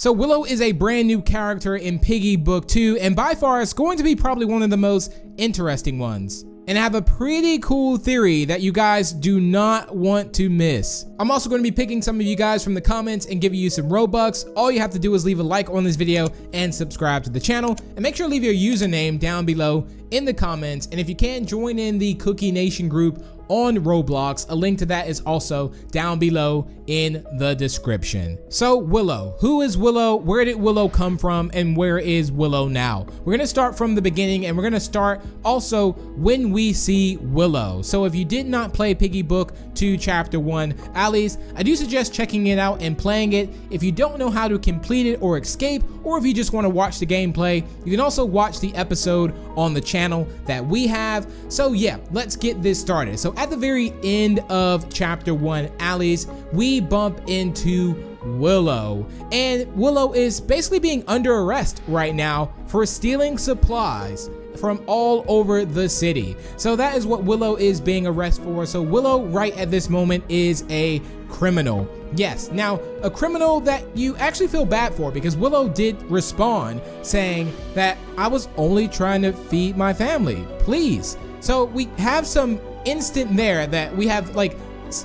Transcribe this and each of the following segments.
So Willow is a brand new character in Piggy Book 2, and by far it's going to be probably one of the most interesting ones. And I have a pretty cool theory that you guys do not want to miss. I'm also going to be picking some of you guys from the comments and giving you some Robux. All you have to do is leave a like on this video and subscribe to the channel. And make sure to leave your username down below in the comments. And if you can, join in the Cookie Nation group on Roblox. A link to that is also down below in the description. So Willow, who is Willow? Where did Willow come from? And where is Willow now? We're gonna start from the beginning, and we're gonna start also when we see Willow. So if you did not play Piggy Book 2 Chapter 1 Alleys, I do suggest checking it out and playing it. If you don't know how to complete it or escape, or if you just want to watch the gameplay, you can also watch the episode on the channel that we have. So yeah, let's get this started. So at the very end of Chapter 1 Alleys, we bump into Willow, and Willow is basically being under arrest right now for stealing supplies from all over the city. So that is what Willow is being arrested for. So Willow right at this moment is a criminal. Yes, now a criminal that you actually feel bad for, because Willow did respond saying that I was only trying to feed my family, please. So we have some instant there that we have like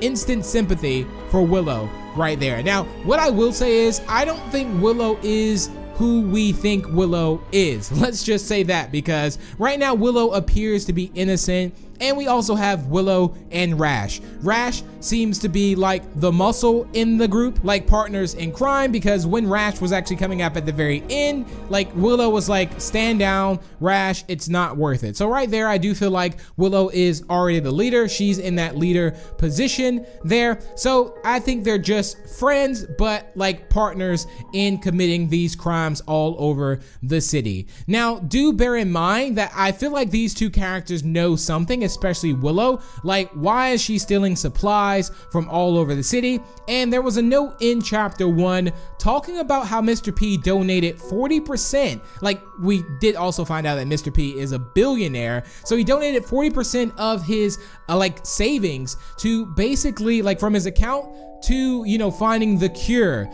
instant sympathy for Willow right there. Now, what I will say is I don't think Willow is who we think Willow is. Let's just say that, because right now Willow appears to be innocent, and we also have Willow and Rash. Rash seems to be like the muscle in the group, like partners in crime, because when Rash was actually coming up at the very end, like Willow was like, stand down, Rash, it's not worth it. So right there, I do feel like Willow is already the leader. She's in that leader position there. So I think they're just friends, but like partners in committing these crimes all over the city. Now, do bear in mind that I feel like these two characters know something, especially Willow. Like, why is she stealing supplies from all over the city? And there was a note in Chapter 1 talking about how Mr. P donated 40%. Like, we did also find out that Mr. P is a billionaire, so he donated 40% of his like savings to basically like from his account to, you know, finding the cure.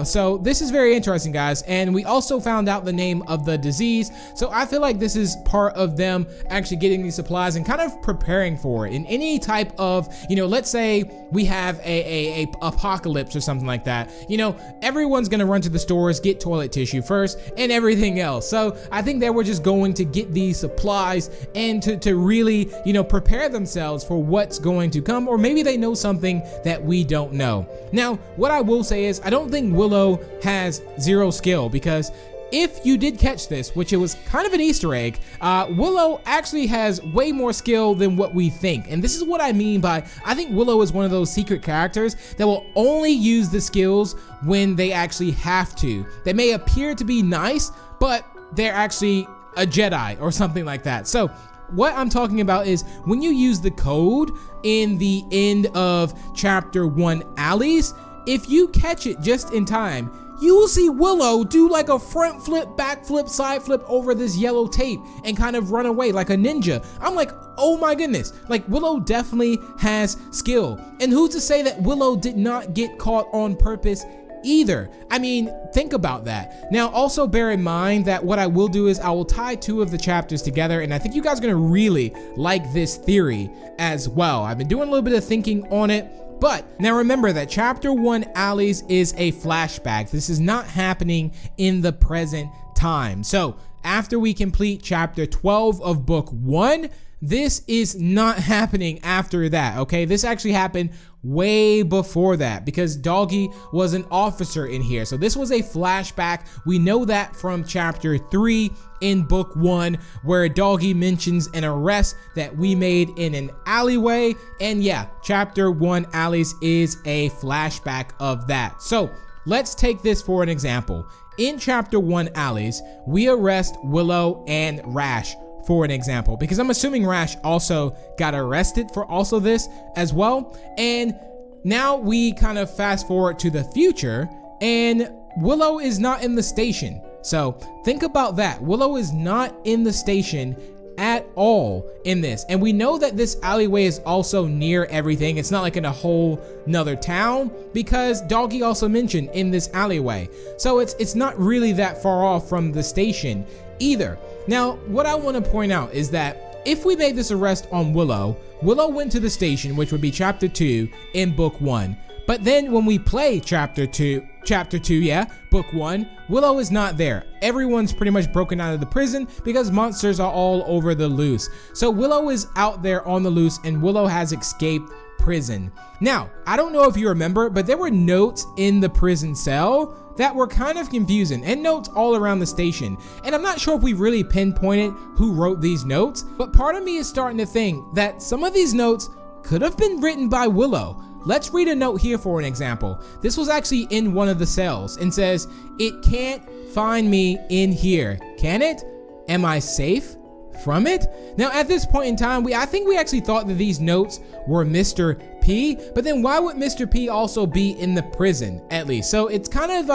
So this is very interesting, guys. And we also found out the name of the disease. So I feel like this is part of them actually getting these supplies and kind of preparing for it in any type of, you know, let's say we have a apocalypse or something like that. You know, everyone's gonna run to the stores, get toilet tissue first and everything else. So I think that we're just going to get these supplies and to really, you know, prepare themselves for what's going to come, or maybe they know something that we don't know. Now, what I will say is I don't think Willow has zero skill, because if you did catch this, which it was kind of an Easter egg, Willow actually has way more skill than what we think. And this is what I mean by, I think Willow is one of those secret characters that will only use the skills when they actually have to. They may appear to be nice, but they're actually a Jedi or something like that. So what I'm talking about is when you use the code in the end of Chapter 1 Alleys, if you catch it just in time, you will see Willow do like a front flip, back flip, side flip over this yellow tape and kind of run away like a ninja. I'm like, oh my goodness, like Willow definitely has skill. And who's to say that Willow did not get caught on purpose either? I mean, think about that. Now, also bear in mind that what I will do is I will tie two of the chapters together, and I think you guys are gonna really like this theory as well. I've been doing a little bit of thinking on it, but now remember that Chapter 1 Alleys is a flashback. This is not happening in the present time. So after we complete Chapter 12 of Book 1, this is not happening after that, okay? This actually happened way before that, because Doggy was an officer in here. So this was a flashback. We know that from Chapter 3 in Book 1, where Doggy mentions an arrest that we made in an alleyway. And yeah, Chapter 1 Alleys is a flashback of that. So let's take this for an example. In Chapter 1 Alleys, we arrest Willow and Rash, for an example, because I'm assuming Rash also got arrested for also this as well. And now we kind of fast forward to the future, and Willow is not in the station. So think about that. Willow is not in the station at all in this. And we know that this alleyway is also near everything. It's not like in a whole nother town, because Doggy also mentioned in this alleyway. So it's not really that far off from the station either. Now, what I want to point out is that if we made this arrest on Willow, Willow went to the station, which would be chapter 2 in book 1. But then when we play chapter 2, book 1, Willow is not there. Everyone's pretty much broken out of the prison because monsters are all over the loose. So Willow is out there on the loose, and Willow has escaped prison. Now, I don't know if you remember, but there were notes in the prison cell that were kind of confusing, and notes all around the station. And I'm not sure if we really pinpointed who wrote these notes, but part of me is starting to think that some of these notes could have been written by Willow. Let's read a note here for an example. This was actually in one of the cells and says, "It can't find me in here, can it? Am I safe from it?" Now at this point in time, I think we actually thought that these notes were Mr. P, but then why would Mr. P also be in the prison at least? So it's kind of,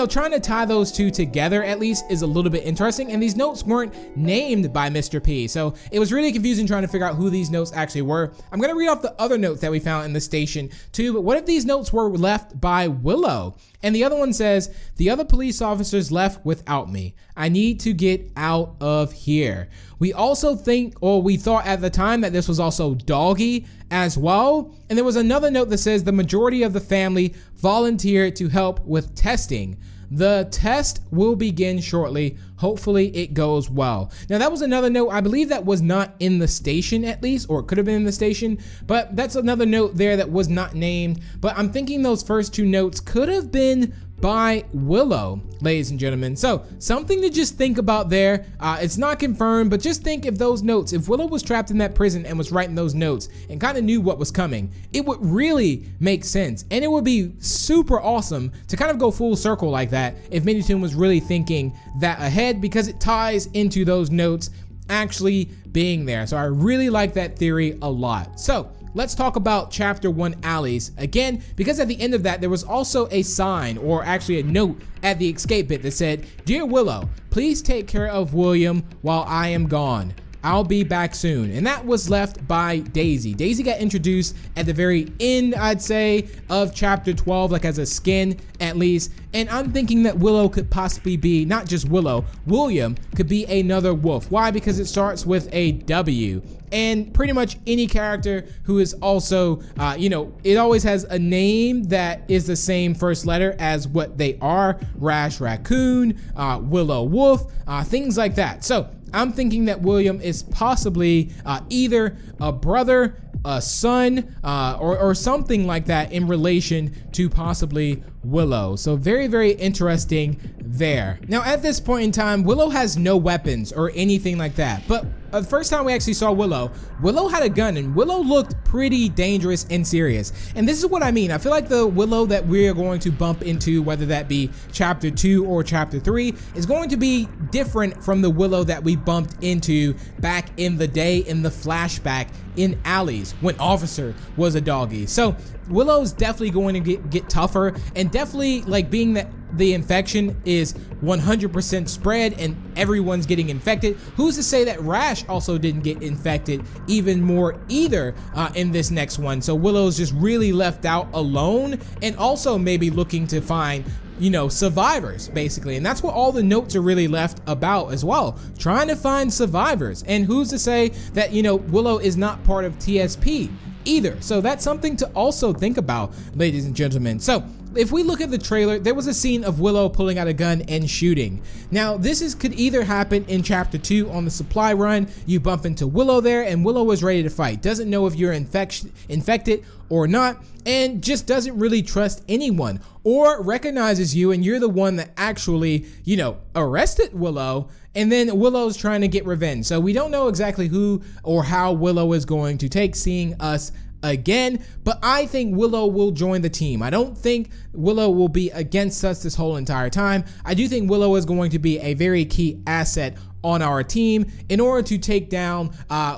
trying to tie those two together at least is a little bit interesting, and these notes weren't named by Mr. P. So it was really confusing trying to figure out who these notes actually were. I'm gonna read off the other notes that we found in the station too, but what if these notes were left by Willow? And the other one says, "The other police officers left without me. I need to get out of here." We also think, or we thought at the time, that this was also Doggy as well. And there was another note that says the majority of the family volunteered to help with testing. The test will begin shortly. Hopefully it goes well. Now that was another note. I believe that was not in the station at least, or it could have been in the station, but that's another note there that was not named. But I'm thinking those first two notes could have been by Willow, ladies and gentlemen. So something to just think about there. It's not confirmed, but just think if those notes, if Willow was trapped in that prison and was writing those notes and kind of knew what was coming, it would really make sense. And it would be super awesome to kind of go full circle like that if Minitoon was really thinking that ahead, because it ties into those notes actually being there. So I really like that theory a lot. So let's talk about chapter 1 alleys again, because at the end of that there was also a sign, or actually a note at the escape bit that said, "Dear Willow, please take care of William while I am gone. I'll be back soon." And that was left by Daisy. Daisy got introduced at the very end, I'd say, of chapter 12, like as a skin at least. And I'm thinking that Willow could possibly be, not just Willow, William could be another wolf. Why? Because it starts with a W. And pretty much any character who is also, it always has a name that is the same first letter as what they are. Rash Raccoon, Willow Wolf, things like that. So I'm thinking that William is possibly either a brother, a son, or something like that in relation to possibly Willow. So very, very interesting there. Now at this point in time, Willow has no weapons or anything like that, but the first time we actually saw Willow had a gun, and Willow looked pretty dangerous and serious. And this is what I mean. I feel like the Willow that we're going to bump into, whether that be chapter 2 or chapter 3, is going to be different from the Willow that we bumped into back in the day in the flashback in alleys when Officer was a doggy. So Willow's definitely going to get tougher, and definitely, like, being that the infection is 100% spread and everyone's getting infected, who's to say that Rash also didn't get infected even more either in this next one? So Willow's just really left out alone, and also maybe looking to find survivors basically. And that's what all the notes are really left about as well, trying to find survivors. And who's to say that Willow is not part of TSP either? So that's something to also think about, ladies and gentlemen. So if we look at the trailer, there was a scene of Willow pulling out a gun and shooting. Now this could either happen in chapter 2 on the supply run. You bump into Willow there, and Willow is ready to fight, doesn't know if you're infected or not, and just doesn't really trust anyone, or recognizes you and you're the one that actually arrested Willow, and then Willow's trying to get revenge. So we don't know exactly who or how Willow is going to take seeing us again, but I think Willow will join the team. I don't think Willow will be against us this whole entire time. I do think Willow is going to be a very key asset on our team in order to take down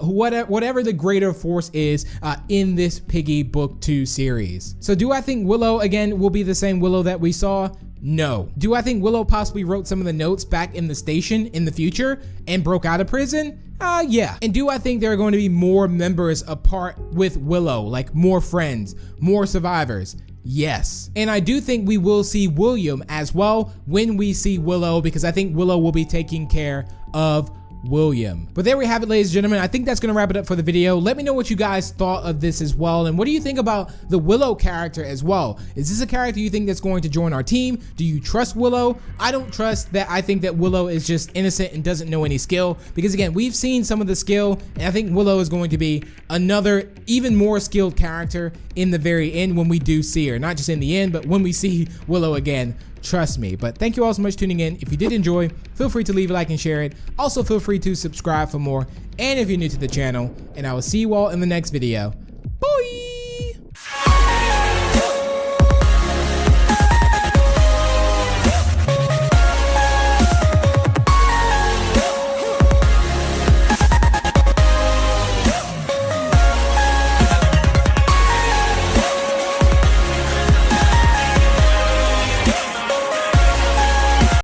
whatever the greater force is in this Piggy Book 2 series. So do I think Willow again will be the same Willow that we saw? No. Do I think Willow possibly wrote some of the notes back in the station in the future and broke out of prison? Yeah. And do I think there are going to be more members apart with Willow, like more friends, more survivors? Yes. And I do think we will see William as well when we see Willow, because I think Willow will be taking care of William. But there we have it, ladies and gentlemen. I think that's gonna wrap it up for the video. Let me know what you guys thought of this as well, and what do you think about the Willow character as well? Is this a character you think that's going to join our team? Do you trust Willow? I don't trust that. I think that Willow is just innocent and doesn't know any skill, because again, we've seen some of the skill, and I think Willow is going to be another even more skilled character in the very end when we do see her. Not just in the end, but when we see Willow again. Trust me. But thank you all so much for tuning in. If you did enjoy, feel free to leave a like and share it. Also, feel free to subscribe for more. And if you're new to the channel, and I will see you all in the next video.